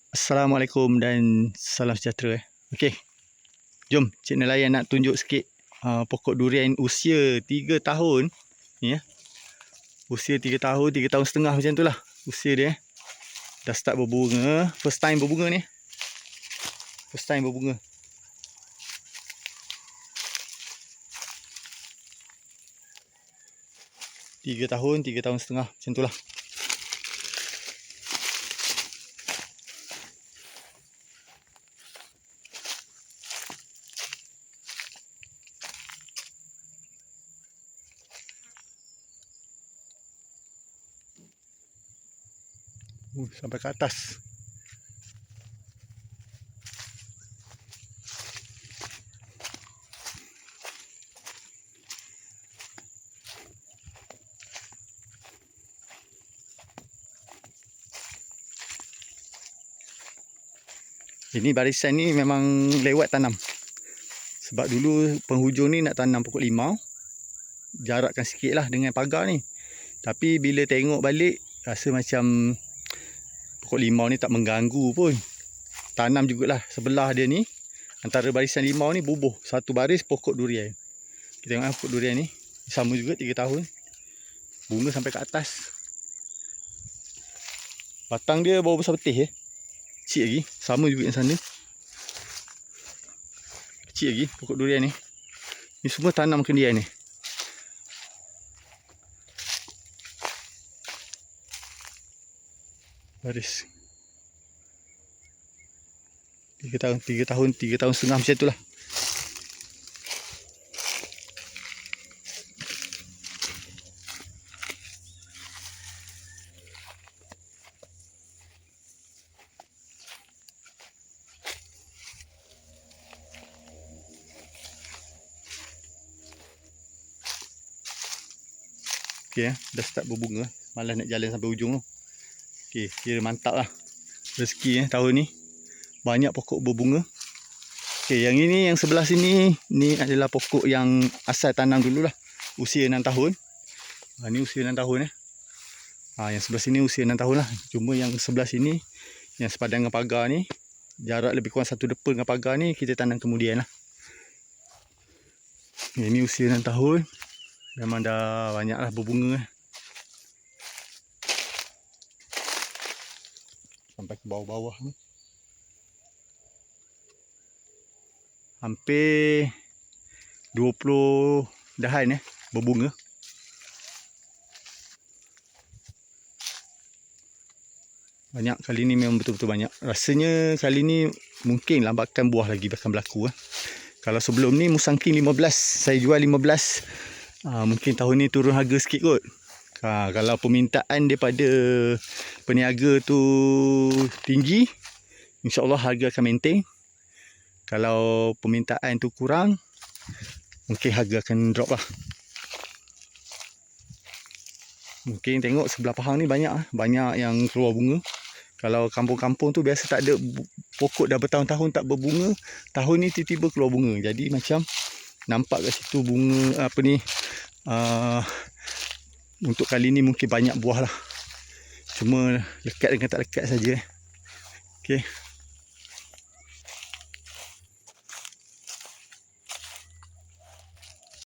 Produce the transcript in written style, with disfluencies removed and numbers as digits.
Assalamualaikum dan salam sejahtera. Okey, jom Cik Nelayan nak tunjuk sikit pokok durian usia 3 tahun ni ya. Usia 3 tahun, 3 tahun setengah macam tu lah usia dia. Dah start berbunga, first time berbunga ni. First time berbunga. Tiga tahun setengah macam tu lah. Sampai ke atas. Ini barisan ni memang lewat tanam. Sebab dulu penghujung ni nak tanam pokok limau. Jarakkan sikit lah dengan pagar ni. Tapi bila tengok balik, rasa macam pokok limau ni tak mengganggu pun. Tanam jugalah sebelah dia ni. Antara barisan limau ni bubuh. Satu baris pokok durian. Kita tengok pokok durian ni. Sama juga 3 tahun. Bunga sampai ke atas. Batang dia bawah besar betih kecil lagi. Sama juga yang sana. Kecil lagi pokok durian ni. Ni semua tanam kendian ni. Baris 3 tahun setengah macam tu lah. Okey dah start berbunga. Malas nak jalan sampai ujung tu. Okey, kira mantap lah rezeki tahun ni. Banyak pokok berbunga. Okey, yang ini yang sebelah sini ni adalah pokok yang asal tanam dululah. Usia 6 tahun. Ni usia 6 tahun yang sebelah sini usia 6 tahun lah. Cuma yang sebelah sini yang sepadan dengan pagar ni, jarak lebih kurang 1 depa dengan pagar ni, kita tanam kemudian lah. Ini usia 6 tahun. Memang dah banyak lah berbunga. Sampai ke bawah-bawah ni. Hampir 20 dahan berbunga. Banyak kali ni, memang betul-betul banyak. Rasanya kali ni mungkin lambatkan buah lagi akan berlaku. Kalau sebelum ni musangking 15, saya jual 15. Mungkin tahun ni turun harga sikit kot. Kalau permintaan daripada peniaga tu tinggi, insya-Allah harga akan maintain. Kalau permintaan tu kurang, mungkin harga akan drop lah. Mungkin tengok sebelah Pahang ni banyak yang keluar bunga. Kalau kampung-kampung tu biasa tak ada pokok, dah bertahun-tahun tak berbunga, tahun ni tiba-tiba keluar bunga. Jadi macam nampak kat situ bunga untuk kali ni mungkin banyak buah lah. Cuma lekat dengan tak lekat saja. Okey.